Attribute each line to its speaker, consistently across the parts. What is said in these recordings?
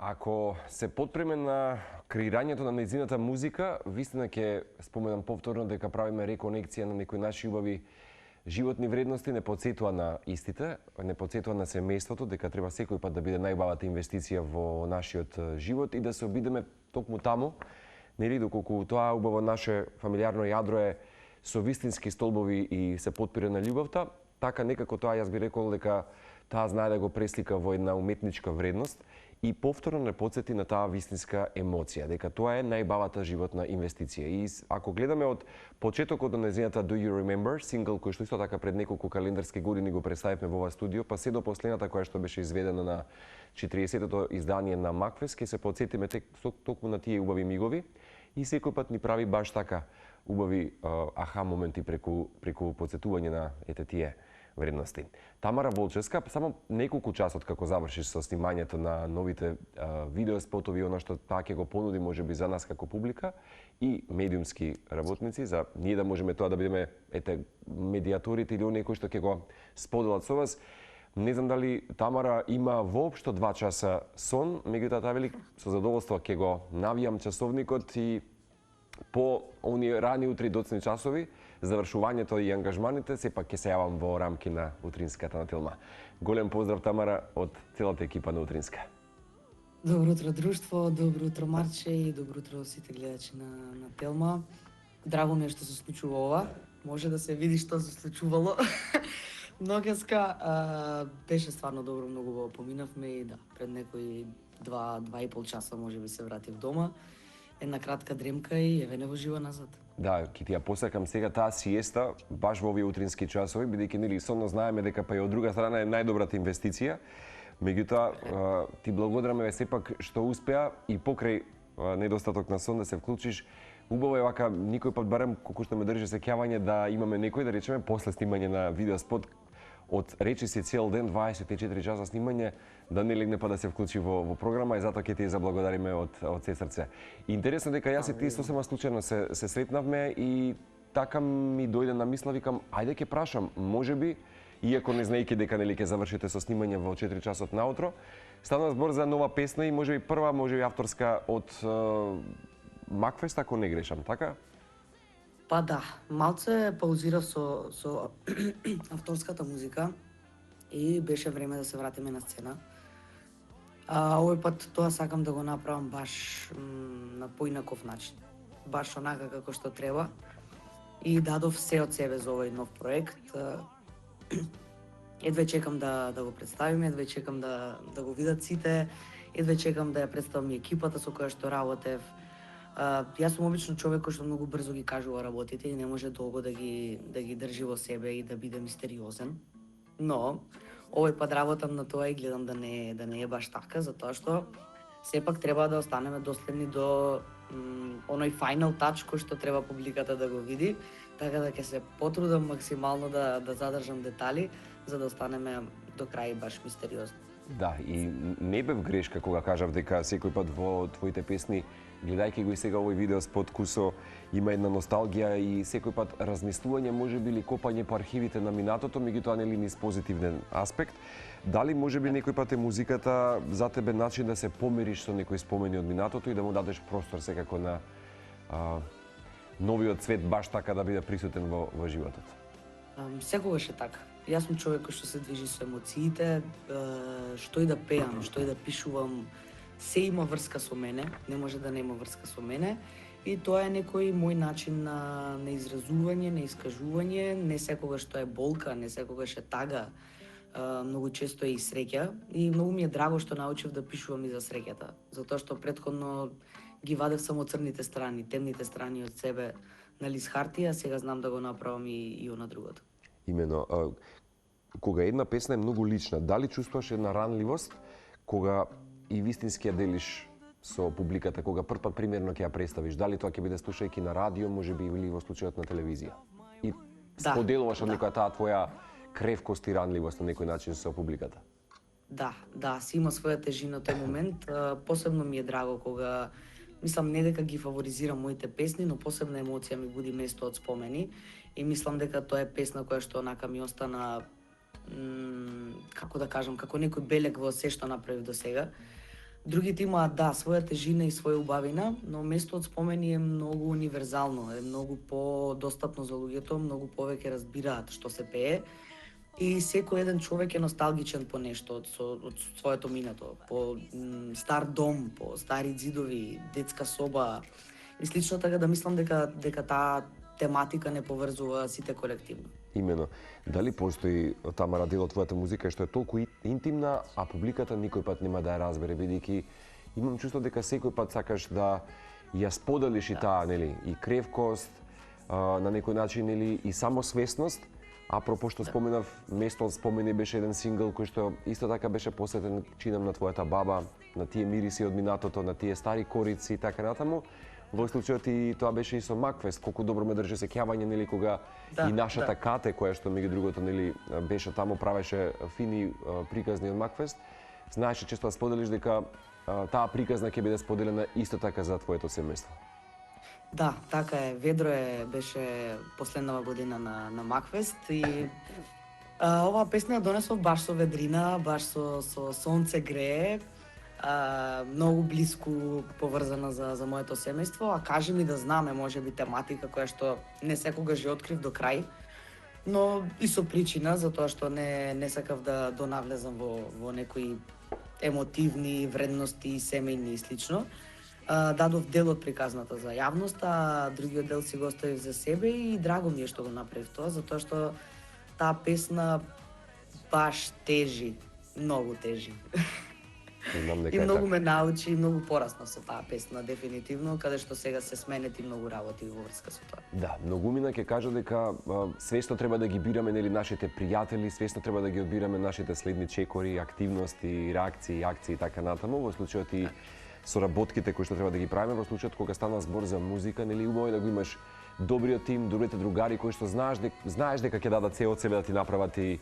Speaker 1: Ако се потпреме на креирањето на нејзината музика, вистина ќе споменам повторно дека правиме реконекција на некои наши убави животни вредности, не потсетува на истите, не потсетува на семејството, дека треба секој пат да биде најбавата инвестиција во нашиот живот и да се обидеме токму таму, нели, доколку тоа убаво наше фамилиарно јадро е со вистински столбови и се потпира на љубовта, така некако тоа јас би рекол дека таа знае да го преслика во една уметничка вредност и повторно не потсети на таа вистинска емоција, дека тоа е најбавата животна инвестиција. И ако гледаме од почетокот на нејзината Do You Remember, сингл кој што исто така пред неколку календарски години го представивме во ова студио, па се до последната која што беше изведена на 40-тото издание на Макфест, ќе се потсетиме токму на тие убави мигови и секој пат ни прави баш така убави аха моменти преку потсетување на ете тие вредности. Тамара Волчевска, само неколку часот како завршиш со снимањето на новите видеоспотови, она што таа ќе го понуди можеби за нас како публика и медиумски работници, за ние да можеме тоа да бидеме медиаторите или оние кои што ќе го споделат со вас. Не знам дали Тамара има воопшто 2 часа сон, меѓутоа таа вели со задоволство ќе го навијам часовникот и по оние рани утри доцни часови, завршувањето и ангажманите, сепак ќе се јавам во рамки на утринската на Телма. Голем поздрав, Тамара, од целата екипа на Утринска.
Speaker 2: Добро утро, друштво, добро утро, Марче, и добро утро сите гледачи на Телма. Драго ми е што се случува ова. Може да се види што се случувало. Ноќеска беше стварно добро, многу го поминавме и да, пред некои 2,5 часа може би се вратив дома. Една кратка дремка и еве не во живо назад.
Speaker 1: Да, ќе ти ја посакам сега таа сиеста баш во овие утрински часови, бидејќи нели сонно знаеме дека па и од друга страна е најдобрата инвестиција. Меѓутоа ти благодараме сепак што успеа и покрај недостаток на сон да се вклучиш. Убаво е вака никој пат барем колку што ме држи сеќавање да имаме некој да речеме после снимање на видеоспот од речи си цел ден 24 часа снимање да не легне па да се вклучи во програма и затоа ќе ти заблагодариме од се срце. Интересно дека јас и ти сосема случајно се сретнавме и така ми дојде на мисла, викам ајде ќе прашам, можеби иако не знаејќи дека нели ќе завршите со снимање во 4 часот наутро, стана збор за нова песна и можеби прва, можеби авторска од Макфест, ако не грешам, така?
Speaker 2: Па да, малце паузирав со авторската музика и беше време да се вратиме на сцена. Овој пат тоа сакам да го направам баш на поинаков начин. Баш онака како што треба. И дадов се од себе за овој нов проект. Едве чекам да го представиме, едве чекам да го видат сите, едве чекам да ја представам и екипата со која што работев. Јас сум обично човек кој што многу брзо ги кажува работите и не може долго да ги држи во себе и да биде мистериозен. Но овој пат работам на тоа и гледам да не е баш така, затоа што сепак треба да останеме доследни до оној final touch кој што треба публиката да го види, така да ќе се потрудам максимално да задржам детали за да останеме до крај баш мистериозни.
Speaker 1: Да, и не бев грешка кога кажав дека секој пат во твоите песни, гледајќи го и сега овој видео спот Кусо, има една носталгија и секој пат размислување, можеби или копање по архивите на минатото, меѓутоа нели низ позитивен аспект. Дали можеби некој пат е музиката за тебе начин да се помириш со некои спомени од минатото и да му дадеш простор секако на новиот свет баш така да биде присутен во животот?
Speaker 2: Секогаш е така. Јас сум човек кој што се движи со емоциите, што и да пеам, што и да пишувам, се има врска со мене, не може да нема врска со мене и тоа е некој мој начин на изразување, на искажување, не секогаш тоа е болка, не секогаш е тага, многу често е и среќа и многу ми е драго што научив да пишувам и за среќата, затоа што претходно ги вадев само црните страни, темните страни од себе на лист хартија, сега знам да го направам и она другото.
Speaker 1: Имено, кога една песна е многу лична, дали чувствуваш една ранливост кога и вистински ја делиш со публиката, кога прв пат примерно ќе ја представиш, дали тоа ќе биде слушајќи на радио, можеби или во случајот на телевизија? И споделуваш од некоја таа твоја кревкост и ранливост на некој начин со публиката?
Speaker 2: Да, си има своја тежина тој момент. Посебно ми е драго кога, мислам, не дека ги фаворизирам моите песни, но посебна емоција ми буди место од спомени и мислам дека тоа е песна која што онака ми остана како да кажам, како некој белег во се што направив до сега. Другите имаат, да, своја тежина и своја убавина, но место од спомени е многу универзално, е многу подостапно за луѓето, многу повеќе разбираат што се пее. И секој еден човек е носталгичен по нешто од своето минато, по стар дом, по стари ѕидови, детска соба и слично, така да мислам дека таа тематика не поврзува сите колективно.
Speaker 1: Имено. Дали постои, Тамара, дел од твојата музика што е толку интимна, а публиката никој пат нема да ја разбере, бидејќи имам чувство дека секој пат сакаш да ја споделиш и таа, нели, и кревкост, на некој начин, нели, и самосвесност. Апропо што споменав, место од спомени беше еден сингл кој што исто така беше посветен, чинам, на твојата баба, на тие мириси од минатото, на тие стари корици и така натаму. Во случајот и тоа беше и со Макфест, колку добро ме држи сеќавање, нели, кога и нашата Кате, која што меѓу другото, нели, беше таму, правеше фини приказни од Макфест, знаеше често да споделиш дека таа приказна ќе биде споделена исто така за твоето семејство.
Speaker 2: Да, така е. Ведро беше последнава година на Макфест и оваа песна ја донесов баш со ведрина, баш со сонце грее, многу блиску поврзана за моето семејство, а кажи ми да знаме, можеби тематика која што не секогаш ја открив до крај, но и со причина, затоа што не сакав да донавлезам во некои емотивни вредности, семејни и слично. Дадов дел од приказната за јавноста, а другиот дел си го оставив за себе и драго ми е што го направив тоа, затоа што таа песна баш тежи, многу тежи. И многу ме научи, и многу пораснав со таа песна, дефинитивно, каде што сега се сменети многу работи во врска со тоа.
Speaker 1: Да, многумина ќе кажа дека свесно треба да ги бираме, нели, нашите пријатели, свесно треба да ги одбираме нашите следни чекори, активности, реакции, акции и така натаму, во случајот и соработките кои што треба да ги правиме, во случајот кога стана збор за музика, нели, убаво е да го имаш добриот тим, добрите другари кои што знаеш дека ќе дадат се од себе да ти направат и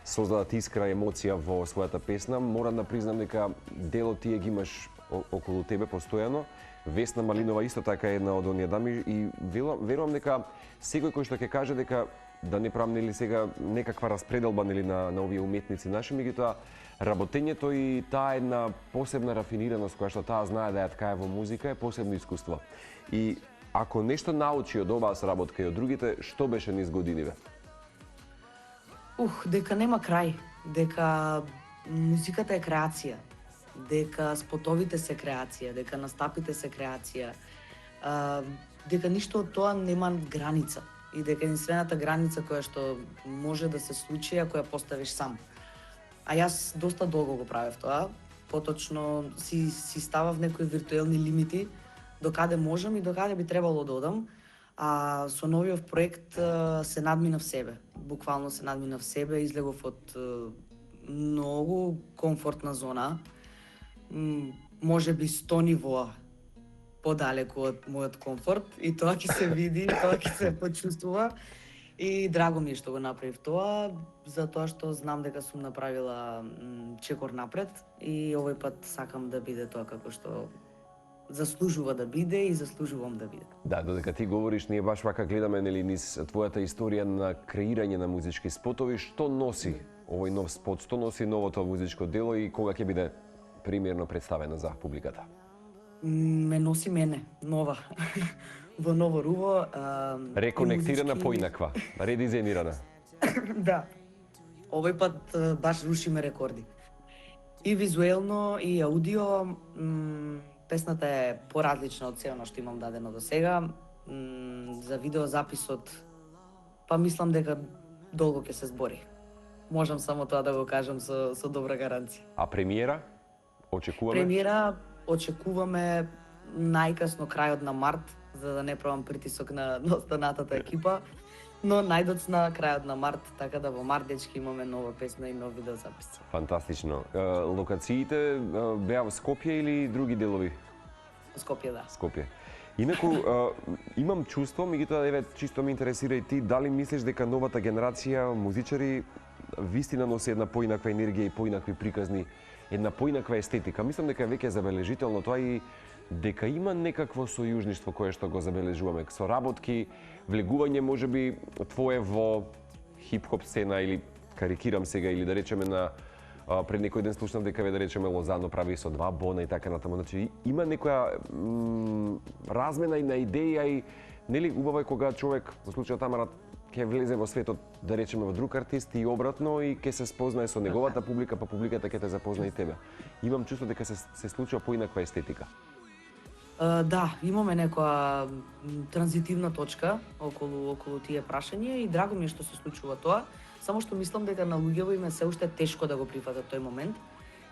Speaker 1: создадат искра, емоција во својата песна. Морам да признам дека дел од тие ги имаш околу тебе постојано. Весна Малинова исто така е една од оние дами и верувам дека секој кој што ќе каже дека да не правам, нели, сега некаква распределба, нели, на овие уметници наши, меѓутоа работењето и таа една посебна рафинираност која што таа знае да ја ткае во музика е посебно искуство. И ако нешто научи од оваа сработка и од другите, што беше низ годиниве?
Speaker 2: Дека нема крај, дека музиката е креација, дека спотовите се креација, дека настапите се креација, дека ништо од тоа нема граница и дека единствената граница која што може да се случи ако ја поставиш сам. А јас доста долго го правев тоа, поточно си ставав некои виртуелни лимити до каде можам и до каде би требало да одам, а со новиот проект се надминав себе. Буквално се надминав себе, излегов од многу комфортна зона, можеби 100 нивоа подалеку од мојот комфорт и тоа ќе се види, тоа ќе се почувствува. И драго ми е што го направив тоа, затоа што знам дека сум направила чекор напред и овој пат сакам да биде тоа како што заслужува да биде и заслужувам да биде.
Speaker 1: Да, додека ти говориш, ние баш вака гледаме, нели, низ твојата историја на креирање на музички спотови, што носи овој нов спот, што носи новото музичко дело и кога ќе биде примерно представено за публиката?
Speaker 2: Ме носи мене, нова. Во ново руво.
Speaker 1: Реконектирана поинаква, редизајнирана.
Speaker 2: Да. Овој пат баш рушиме рекорди. И визуелно, и аудио. Песната е поразлична од се оно што имам дадено до сега. За видеозаписот, па мислам дека долго ќе се збори. Можам само тоа да го кажам со добра гаранција.
Speaker 1: А премиера? Очекуваме?
Speaker 2: Премиера очекуваме најкасно крајот на март, за да не правам притисок на останатата екипа, но најдоцна крајот на март, така да во март, дечки, имаме нова песна и нов видеозапис.
Speaker 1: Фантастично. Локациите беа во Скопје или други делови?
Speaker 2: Скопје, да.
Speaker 1: Скопје. Инаку, имам чувство, меѓутоа, еве, чисто ме интересира и ти, дали мислиш дека новата генерација музичари вистина носи една поинаква енергија и поинакви приказни, една поинаква естетика? Мислам дека е веќе забележително тоа и дека има некакво сојужништво кое што го забележуваме, соработки, влегување можеби твое во хип-хоп сцена или карикирам сега или да речеме на Пред некој ден слушнав дека да речеме Лозано прави со 2 бона и така натаму. Значи има некоја размена и на идеја и нели убаво е кога човек во случајот Тамара ќе влезе во светот, да речеме, во друг артист и обратно и ќе се спознае со неговата публика, па публиката ќе те запознае и тебе. Имам чувство дека се случува поинаква естетика.
Speaker 2: Да, имаме некоја транзитивна точка околу тие прашања и драго ми е што се случува тоа, само што мислам дека на луѓето им е се уште тешко да го прифатат тој момент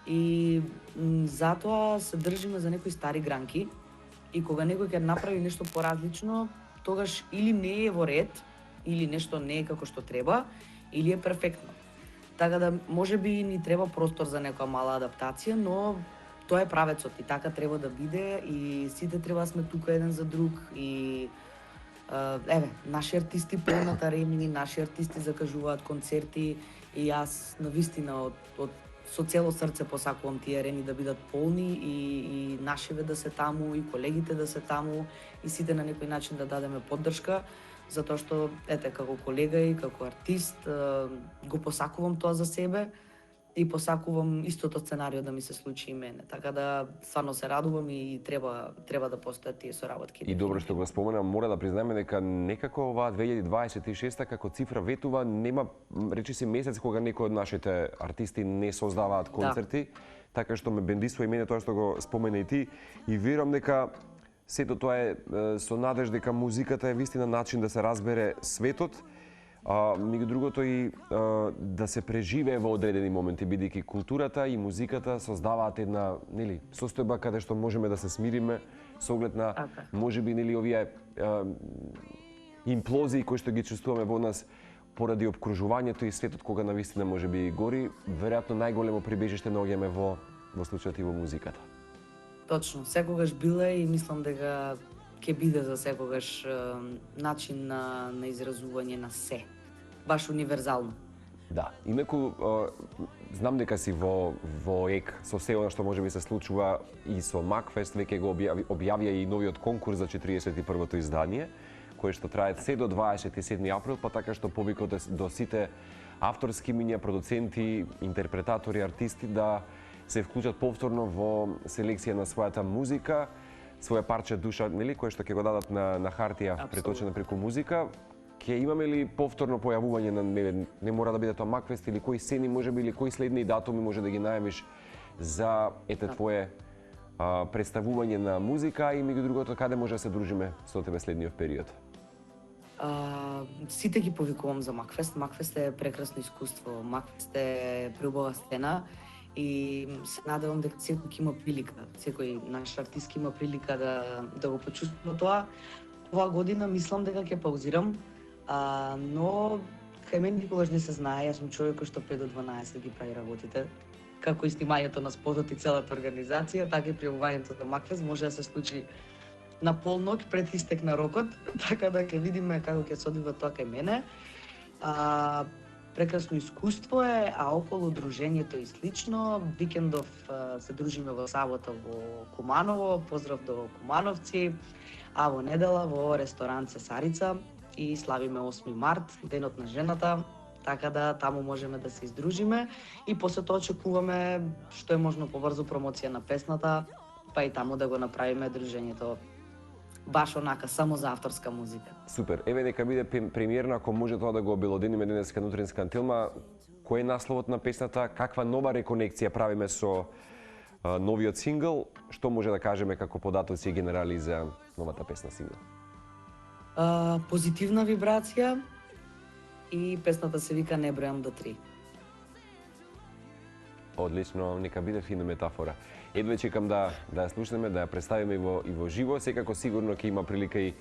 Speaker 2: и затоа се држиме за некои стари гранки и кога некој ќе направи нешто поразлично, тогаш или не е во ред, или нешто не е како што треба, или е перфектно. Така да можеби ни треба простор за некоја мала адаптација, но тоа е правецот и така треба да биде и сите треба да сме тука еден за друг и еве, наши артисти полнат арени, наши артисти закажуваат концерти и јас навистина со цело срце посакувам тие арени да бидат полни и нашиве да се таму и колегите да се таму и сите на некој начин да дадеме поддршка затоа што ете како колега и како артист го посакувам тоа за себе и посакувам истото сценарио да ми се случи и мене. Така да стварно се радувам и треба да постојат тие соработки.
Speaker 1: И добро што го споменам, мора да признаеме дека некако оваа 2026 како цифра ветува, нема речиси месец кога некој од нашите артисти не создаваат концерти, така што ме бендисува и мене тоа што го спомена и ти и верувам дека сето тоа е со надеж дека музиката е вистина начин да се разбере светот, меѓу другото и да се преживее во одредени моменти, бидејќи културата и музиката создаваат една, нели, состојба каде што можеме да се смириме со оглед на можеби нели овие имплозии кои што ги чувствуваме во нас поради опкружувањето и светот кога навистина можеби гори, веројатно најголемо прибежиште наоѓаме во случајот и во музиката.
Speaker 2: Точно, секогаш била и мислам дека ќе биде за секогаш начин на изразување на се. Баш универзално.
Speaker 1: Да, инаку знам дека си во ЕК со се она што можеби се случува и со Макфест, веќе го објавија и новиот конкурс за 41-то издание, кој што трае се до 27 април, па така што повикот до сите авторски имиња, продуценти, интерпретатори, артисти да се вклучат повторно во селекција на својата музика, своја парче душа, нели, кое што ќе го дадат на хартија преточена преку музика. Ќе имаме ли повторно појавување на не мора да биде тоа Макфест или кои сцени можеби или кои следни датуми може да ги најавиш за твое представување на музика и меѓу другото каде може да се дружиме со тебе следниот период?
Speaker 2: Сите ги повикувам за Макфест. Макфест е прекрасно искуство. Макфест е преубава сцена и се надевам дека секој ќе има прилика, секој наш артист има прилика да го почувствува тоа. Оваа година мислам дека ќе паузирам, но кај мене никогаш не се знае, јас сум човек кој што 5 до 12 ги прави работите. Како и снимањето на спотот и целата организација, така и пријавувањето за Макфест може да се случи на полноќ пред истек на рокот, така да ќе видиме како ќе се одвива тоа кај мене. Прекрасно искуство е, а околу дружењето и слично, викендов се дружиме во сабота во Куманово, поздрав до кумановци, а во недела во ресторант Цесарица и славиме 8 март, денот на жената, така да таму можеме да се издружиме и после тоа очекуваме што е можно побрзо промоција на песната, па и таму да го направиме дружењето баш онака, само за авторска музика.
Speaker 1: Супер. Еве нека биде премиерна, ако може тоа да го обелодениме денеска на утринска антилма. Кој е насловот на песната? Каква нова реконекција правиме со новиот сингл? Што може да кажеме како податоци генерали за новата песна сингл?
Speaker 2: Позитивна вибрација и песната се вика Не бројам до 3.
Speaker 1: Одлично, нека биде фина метафора. Едве чекам да ја слушнеме, да ја представиме и во живо. Секако сигурно ќе има прилика и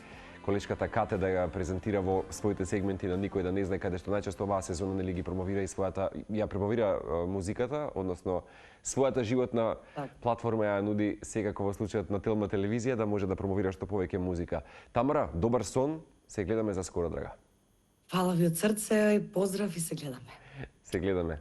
Speaker 1: колешката Кате да ја презентира во своите сегменти на никој да не знае, каде што најчесто оваа сезона нели ги промовира и ја промовира музиката, односно својата животна платформа ја нуди секако во случајот на Телма телевизија да може да промовира што повеќе музика. Тамара, добар сон, се гледаме за скоро, драга.
Speaker 2: Фала ви од срце, поздрав и се гледаме.
Speaker 1: Се гледаме.